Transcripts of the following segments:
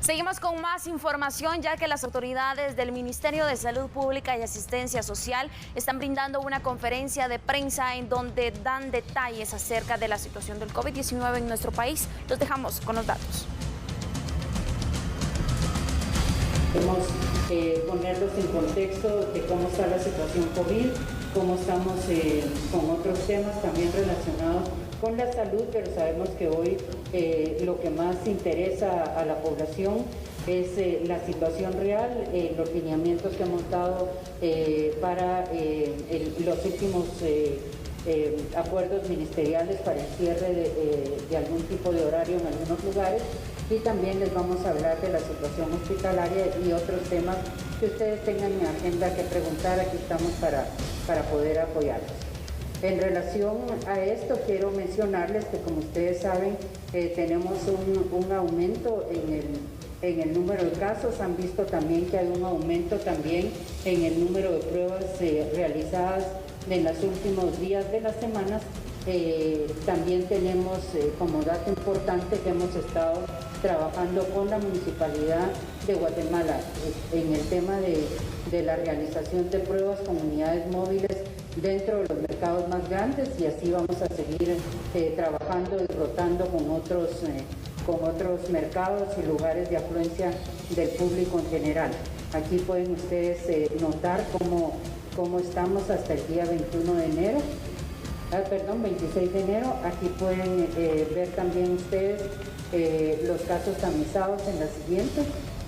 Seguimos con más información, ya que las autoridades del Ministerio de Salud Pública y Asistencia Social están brindando una conferencia de prensa en donde dan detalles acerca de la situación del COVID-19 en nuestro país. Los dejamos con los datos. Queremos ponerlos en contexto de cómo está la situación COVID, cómo estamos con otros temas también relacionados con la salud, pero sabemos que hoy lo que más interesa a la población es la situación real, los lineamientos que hemos dado para los últimos acuerdos ministeriales para el cierre de algún tipo de horario en algunos lugares, y también les vamos a hablar de la situación hospitalaria y otros temas que ustedes tengan en agenda que preguntar. Aquí estamos para poder apoyarlos. En relación a esto, quiero mencionarles que, como ustedes saben, tenemos un aumento en el número de casos. Han visto también que hay un aumento también en el número de pruebas realizadas en los últimos días de las semanas. También tenemos como dato importante que hemos estado trabajando con la Municipalidad de Guatemala en el tema de la realización de pruebas con unidades móviles dentro de los mercados más grandes, y así vamos a seguir trabajando y rotando con otros mercados y lugares de afluencia del público en general. Aquí pueden ustedes notar cómo estamos hasta el día 26 de enero. Aquí pueden ver también ustedes los casos tamizados en la siguiente,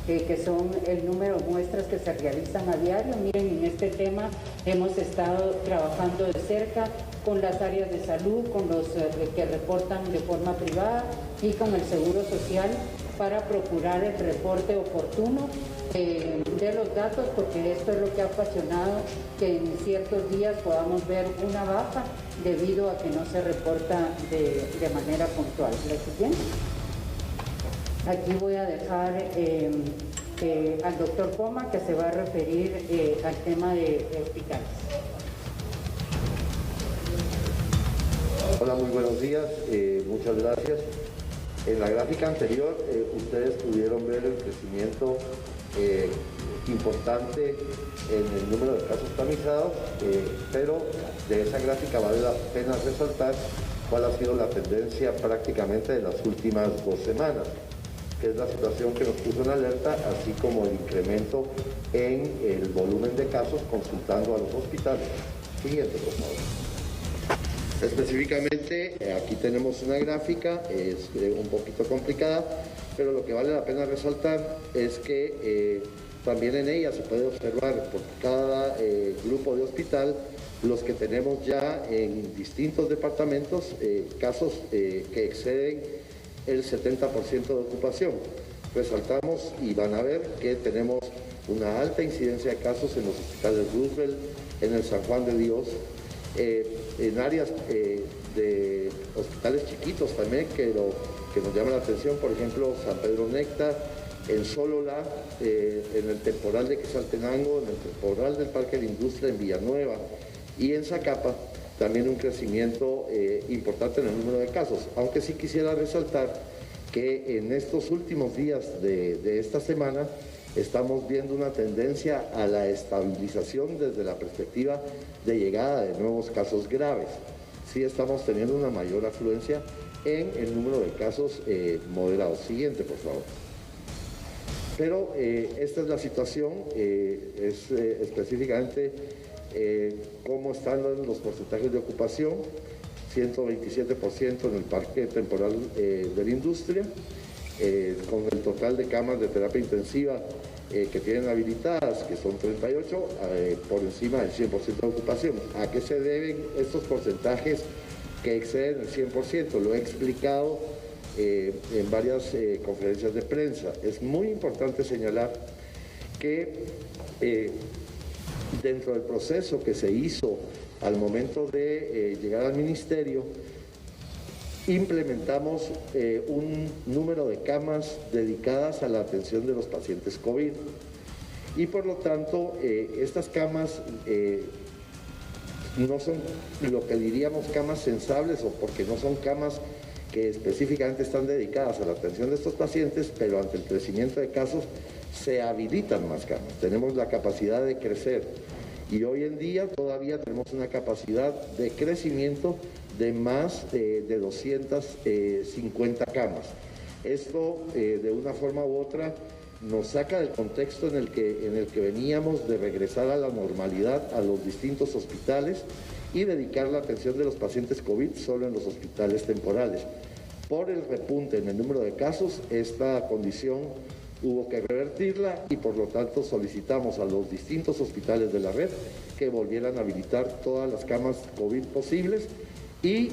que son el número de muestras que se realizan a diario. Miren, en este tema hemos estado trabajando de cerca con las áreas de salud, con los que reportan de forma privada y con el Seguro Social para procurar el reporte oportuno de los datos, porque esto es lo que ha ocasionado que en ciertos días podamos ver una baja debido a que no se reporta de manera puntual. La siguiente. Aquí voy a dejar al doctor Poma, que se va a referir al tema de hospitales. Hola, muy buenos días, muchas gracias. En la gráfica anterior ustedes pudieron ver el crecimiento importante en el número de casos tamizados, pero de esa gráfica vale la pena resaltar cuál ha sido la tendencia prácticamente de las últimas 2 semanas, que es la situación que nos puso en alerta, así como el incremento en el volumen de casos consultando a los hospitales. Siguiente, por favor. Específicamente, aquí tenemos una gráfica, es un poquito complicada, pero lo que vale la pena resaltar es que también en ella se puede observar por cada grupo de hospital los que tenemos ya en distintos departamentos casos que exceden el 70% de ocupación. Resaltamos y van a ver que tenemos una alta incidencia de casos en los hospitales Roosevelt, en el San Juan de Dios, en áreas de hospitales chiquitos también que nos llama la atención, por ejemplo, San Pedro Néctar, en Solola, en el temporal de Quetzaltenango, en el temporal del Parque de la Industria en Villanueva, y en Zacapa también un crecimiento importante en el número de casos, aunque sí quisiera resaltar que en estos últimos días de esta semana estamos viendo una tendencia a la estabilización desde la perspectiva de llegada de nuevos casos graves. Sí estamos teniendo una mayor afluencia en el número de casos moderados. Siguiente, por favor. Pero esta es la situación, es específicamente cómo están los porcentajes de ocupación. 127% en el parque temporal de la industria, con el total de camas de terapia intensiva que tienen habilitadas, que son 38, por encima del 100% de ocupación. ¿A qué se deben estos porcentajes que exceden el 100%? Lo he explicado en varias conferencias de prensa. Es muy importante señalar que dentro del proceso que se hizo al momento de llegar al ministerio, implementamos un número de camas dedicadas a la atención de los pacientes COVID, y por lo tanto estas camas no son lo que diríamos camas sensables, o porque no son camas que específicamente están dedicadas a la atención de estos pacientes, pero ante el crecimiento de casos se habilitan más camas. Tenemos la capacidad de crecer y hoy en día todavía tenemos una capacidad de crecimiento de más de 250 camas. Esto, de una forma u otra, nos saca del contexto en el que veníamos de regresar a la normalidad a los distintos hospitales y dedicar la atención de los pacientes COVID solo en los hospitales temporales. Por el repunte en el número de casos, esta condición hubo que revertirla y por lo tanto solicitamos a los distintos hospitales de la red que volvieran a habilitar todas las camas COVID posibles y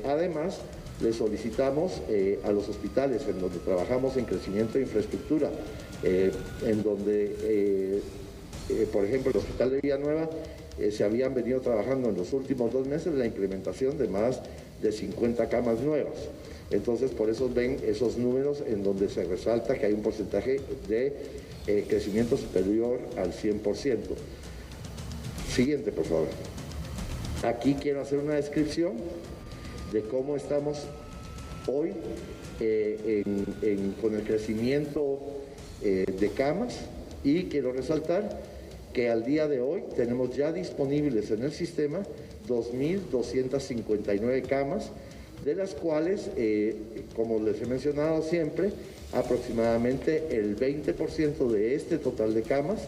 además le solicitamos a los hospitales en donde trabajamos en crecimiento de infraestructura, en donde, por ejemplo, el Hospital de Villanueva, se habían venido trabajando en los últimos 2 meses la implementación de más de 50 camas nuevas. Entonces, por eso ven esos números en donde se resalta que hay un porcentaje de crecimiento superior al 100%. Siguiente, por favor. Aquí quiero hacer una descripción de cómo estamos hoy con el crecimiento de camas y quiero resaltar que al día de hoy tenemos ya disponibles en el sistema 2.259 camas, de las cuales, como les he mencionado siempre, aproximadamente el 20% de este total de camas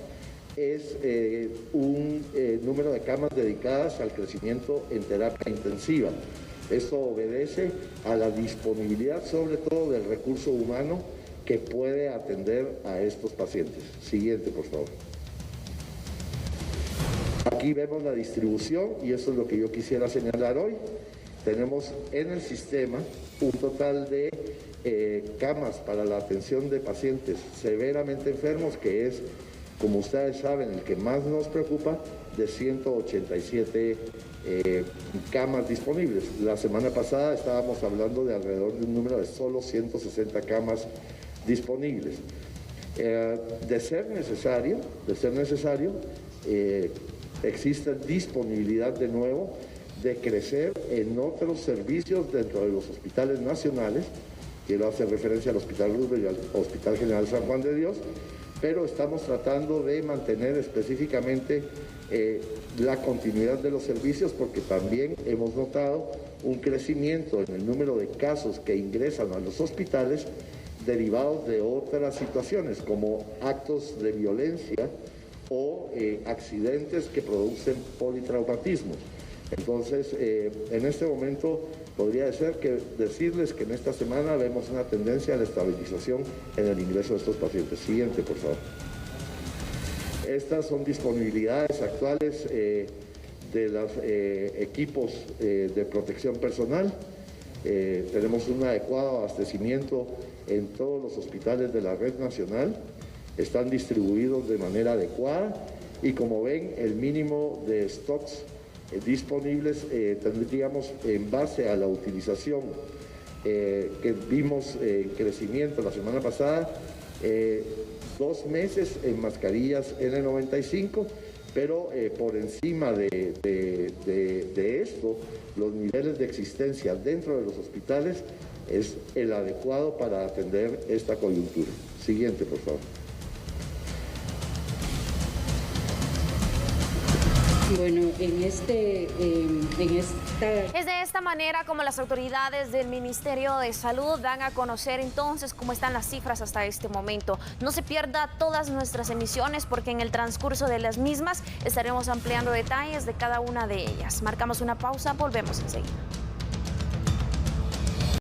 es un número de camas dedicadas al crecimiento en terapia intensiva. Esto obedece a la disponibilidad, sobre todo, del recurso humano que puede atender a estos pacientes. Siguiente, por favor. Aquí vemos la distribución y eso es lo que yo quisiera señalar hoy. Tenemos en el sistema un total de camas para la atención de pacientes severamente enfermos, que es, como ustedes saben, el que más nos preocupa, de 187 camas disponibles. La semana pasada estábamos hablando de alrededor de un número de solo 160 camas disponibles. De ser necesario, existe disponibilidad de nuevo de crecer en otros servicios dentro de los hospitales nacionales. Quiero hacer referencia al Hospital Roosevelt y al Hospital General San Juan de Dios, pero estamos tratando de mantener específicamente la continuidad de los servicios, porque también hemos notado un crecimiento en el número de casos que ingresan a los hospitales derivados de otras situaciones, como actos de violencia o accidentes que producen politraumatismos. Entonces, en este momento podría decirles que en esta semana vemos una tendencia a la estabilización en el ingreso de estos pacientes. Siguiente, por favor. Estas son disponibilidades actuales de los equipos de protección personal. Tenemos un adecuado abastecimiento en todos los hospitales de la red nacional. Están distribuidos de manera adecuada y, como ven, el mínimo de stocks disponibles tendríamos, en base a la utilización que vimos en crecimiento la semana pasada, 2 meses en mascarillas N95, pero por encima de esto, los niveles de existencia dentro de los hospitales es el adecuado para atender esta coyuntura. Siguiente, por favor. Bueno, Es de esta manera como las autoridades del Ministerio de Salud dan a conocer entonces cómo están las cifras hasta este momento. No se pierda todas nuestras emisiones, porque en el transcurso de las mismas estaremos ampliando detalles de cada una de ellas. Marcamos una pausa, volvemos enseguida.